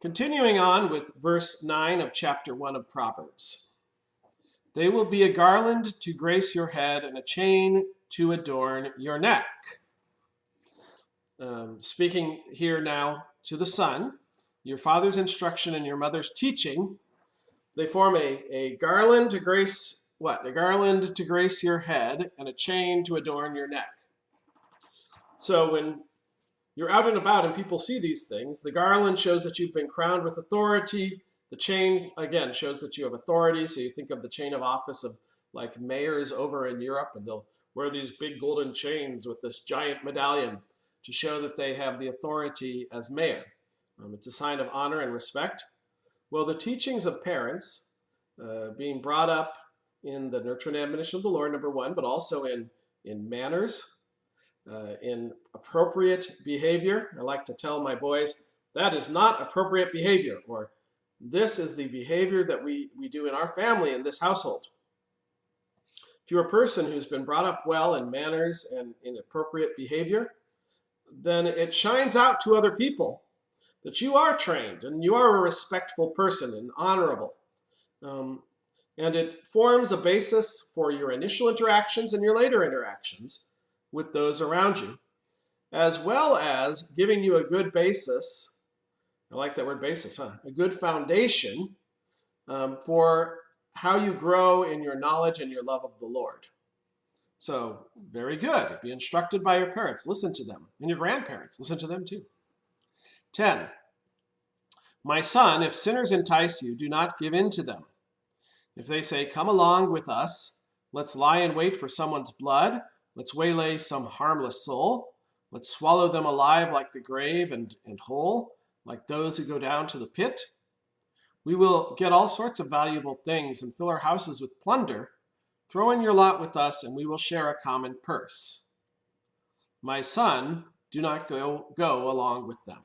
Continuing on with verse 9 of chapter 1 of Proverbs. They will be a garland to grace your head and a chain to adorn your neck. Speaking here now to the son, your father's instruction and your mother's teaching, they form a garland to grace what? A garland to grace your head and a chain to adorn your neck. So when you're out and about and people see these things, the garland shows that you've been crowned with authority. The chain, again, shows that you have authority. So you think of the chain of office of like mayors over in Europe, and they'll wear these big golden chains with this giant medallion to show that they have the authority as mayor. It's a sign of honor and respect. Well, the teachings of parents, being brought up in the nurture and admonition of the Lord, number one, but also in manners, in appropriate behavior. I like to tell my boys, that is not appropriate behavior, or this is the behavior that we do in our family, in this household. If you're a person who's been brought up well in manners and in appropriate behavior, then it shines out to other people that you are trained and you are a respectful person and honorable. And it forms a basis for your initial interactions and your later interactions with those around you, as well as giving you a good basis. I like that word basis, huh? A good foundation for how you grow in your knowledge and your love of the Lord. So, very good. Be instructed by your parents. Listen to them. And your grandparents. Listen to them too. 10. My son, if sinners entice you, do not give in to them. If they say, come along with us, let's lie in wait for someone's blood, let's waylay some harmless soul, let's swallow them alive like the grave and whole, like those who go down to the pit. We will get all sorts of valuable things and fill our houses with plunder. Throw in your lot with us, and we will share a common purse. My son, do not go along with them.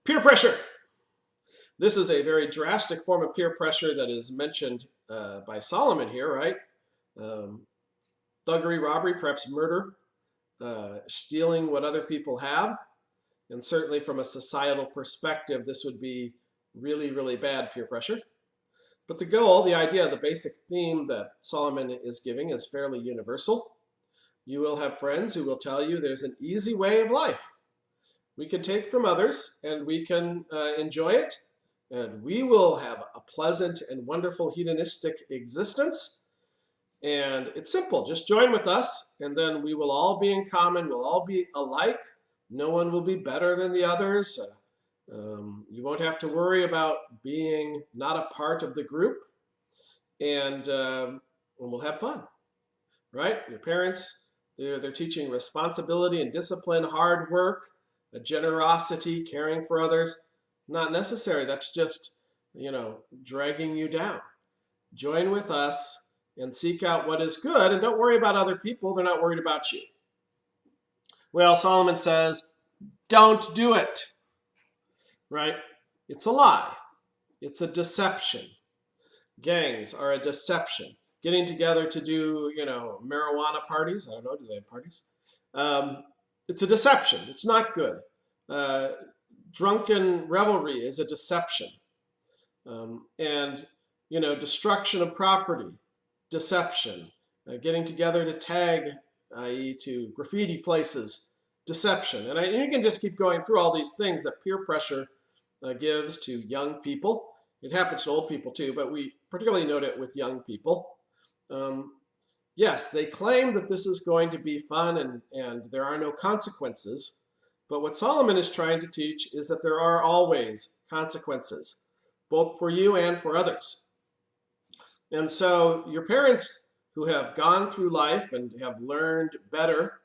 Peer pressure. This is a very drastic form of peer pressure that is mentioned by Solomon here, right? Thuggery, robbery, perhaps murder, stealing what other people have. And certainly from a societal perspective, this would be really, really bad peer pressure. But the goal, the idea, the basic theme that Solomon is giving is fairly universal. You will have friends who will tell you there's an easy way of life. We can take from others and we can enjoy it, and we will have a pleasant and wonderful hedonistic existence. And it's simple. Just join with us, and then we will all be in common. We'll all be alike. No one will be better than the others. You won't have to worry about being not a part of the group, and we'll have fun, right? Your parents, they're teaching responsibility and discipline, hard work, a generosity, caring for others. Not necessary. That's just, dragging you down. Join with us and seek out what is good, and don't worry about other people. They're not worried about you. Well, Solomon says, don't do it, right? It's a lie. It's a deception. Gangs are a deception. Getting together to do, marijuana parties. I don't know, do they have parties? It's a deception. It's not good. Drunken revelry is a deception. And, destruction of property, deception. Getting together to tag, i.e. to graffiti places, deception. And you can just keep going through all these things that peer pressure gives to young people. It happens to old people too, but we particularly note it with young people. Yes, they claim that this is going to be fun and there are no consequences. But what Solomon is trying to teach is that there are always consequences, both for you and for others. And so your parents who have gone through life and have learned better,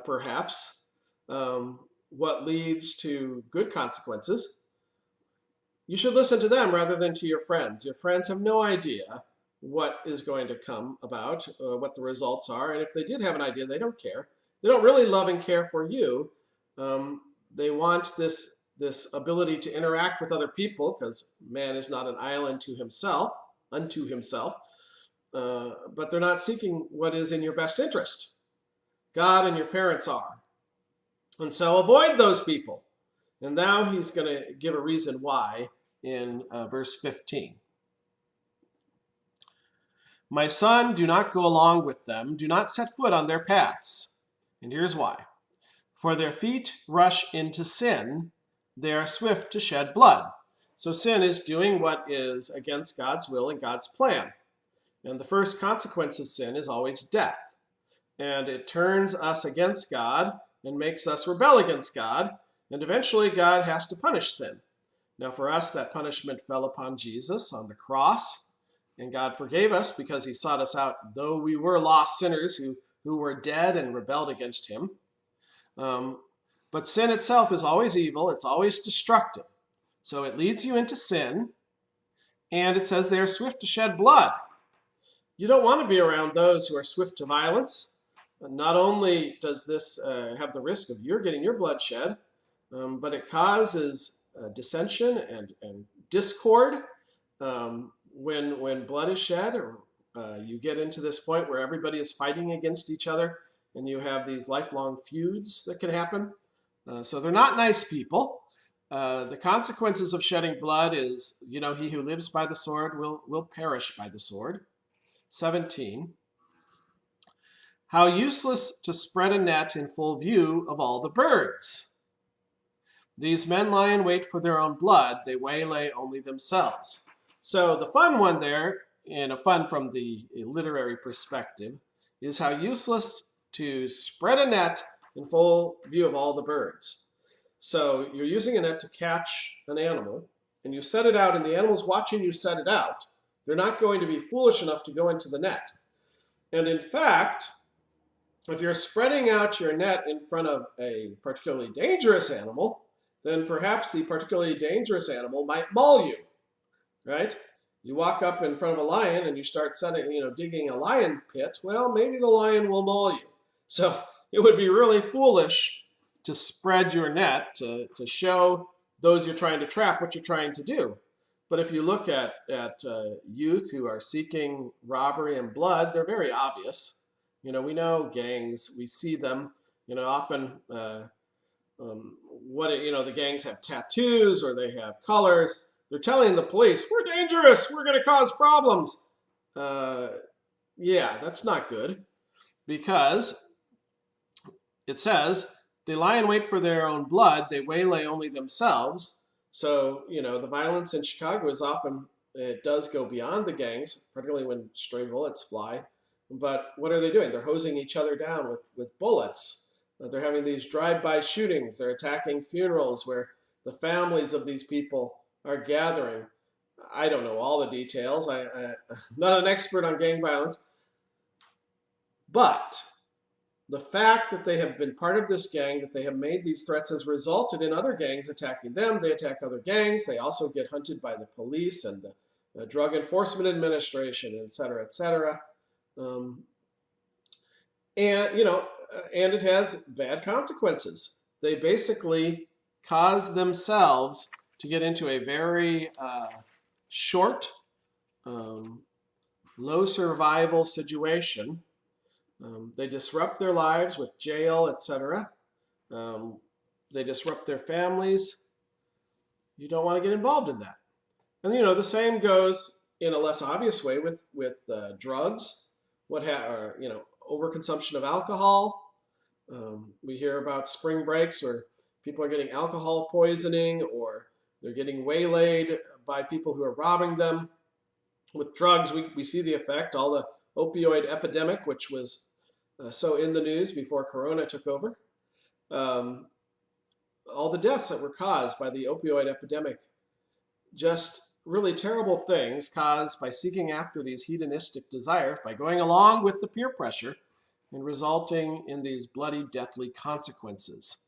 perhaps, what leads to good consequences, you should listen to them rather than to your friends. Your friends have no idea what is going to come about, what the results are. And if they did have an idea, they don't care. They don't really love and care for you. They want this ability to interact with other people, because man is not an island unto himself. But they're not seeking what is in your best interest. God and your parents are. And so avoid those people. And now he's going to give a reason why in verse 15. My son, do not go along with them. Do not set foot on their paths. And here's why. For their feet rush into sin. They are swift to shed blood. So sin is doing what is against God's will and God's plan. And the first consequence of sin is always death. And it turns us against God and makes us rebel against God. And eventually God has to punish sin. Now for us, that punishment fell upon Jesus on the cross. And God forgave us because he sought us out, though we were lost sinners who were dead and rebelled against him. But sin itself is always evil. It's always destructive. So it leads you into sin. And it says they are swift to shed blood. You don't want to be around those who are swift to violence. Not only does this have the risk of getting your blood shed, but it causes dissension and discord. When blood is shed, or you get into this point where everybody is fighting against each other, and you have these lifelong feuds that can happen. So they're not nice people. The consequences of shedding blood is, he who lives by the sword will perish by the sword. 17. How useless to spread a net in full view of all the birds. These men lie in wait for their own blood. They waylay only themselves. So the fun one there, and a fun from the literary perspective, is how useless to spread a net in full view of all the birds. So you're using a net to catch an animal, and you set it out, and the animal's watching you set it out. They're not going to be foolish enough to go into the net. And in fact, if you're spreading out your net in front of a particularly dangerous animal, then perhaps the particularly dangerous animal might maul you, right? You walk up in front of a lion and you start digging a lion pit. Well, maybe the lion will maul you. So it would be really foolish to spread your net to show those you're trying to trap what you're trying to do. But if you look at youth who are seeking robbery and blood, they're very obvious. We know gangs. We see them. Often the gangs have tattoos or they have colors. They're telling the police, we're dangerous, we're going to cause problems. Yeah, that's not good, because it says, they lie in wait for their own blood, they waylay only themselves. So, the violence in Chicago is often, it does go beyond the gangs, particularly when stray bullets fly. But what are they doing? They're hosing each other down with bullets. They're having these drive-by shootings. They're attacking funerals where the families of these people are gathering. I don't know all the details. I'm not an expert on gang violence. But the fact that they have been part of this gang, that they have made these threats, has resulted in other gangs attacking them. They attack other gangs. They also get hunted by the police and the Drug Enforcement Administration, et cetera, et cetera. And it has bad consequences. They basically cause themselves to get into a very short, low survival situation. They disrupt their lives with jail, etc. They disrupt their families. You don't want to get involved in that. And the same goes in a less obvious way with drugs. Overconsumption of alcohol. We hear about spring breaks where people are getting alcohol poisoning, or they're getting waylaid by people who are robbing them. With drugs, we see the effect. All the opioid epidemic, which was so in the news before Corona took over. All the deaths that were caused by the opioid epidemic. Just really terrible things caused by seeking after these hedonistic desires, by going along with the peer pressure, and resulting in these bloody, deathly consequences.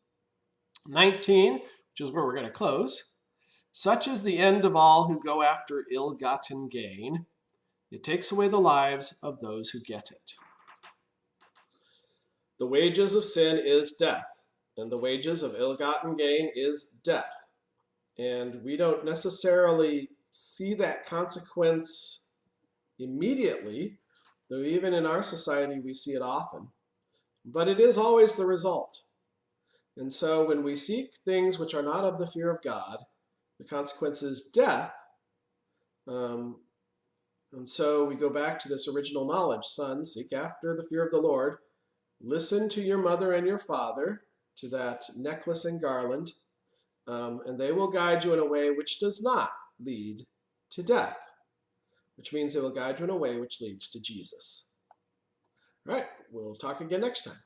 19, which is where we're going to close. Such is the end of all who go after ill-gotten gain. It takes away the lives of those who get it. The wages of sin is death, and the wages of ill-gotten gain is death. And we don't necessarily see that consequence immediately, though even in our society we see it often. But it is always the result. And so when we seek things which are not of the fear of God, the consequence is death. Um, and so we go back to this original knowledge. Son, seek after the fear of the Lord. Listen to your mother and your father, to that necklace and garland, and they will guide you in a way which does not lead to death, which means they will guide you in a way which leads to Jesus. All right, we'll talk again next time.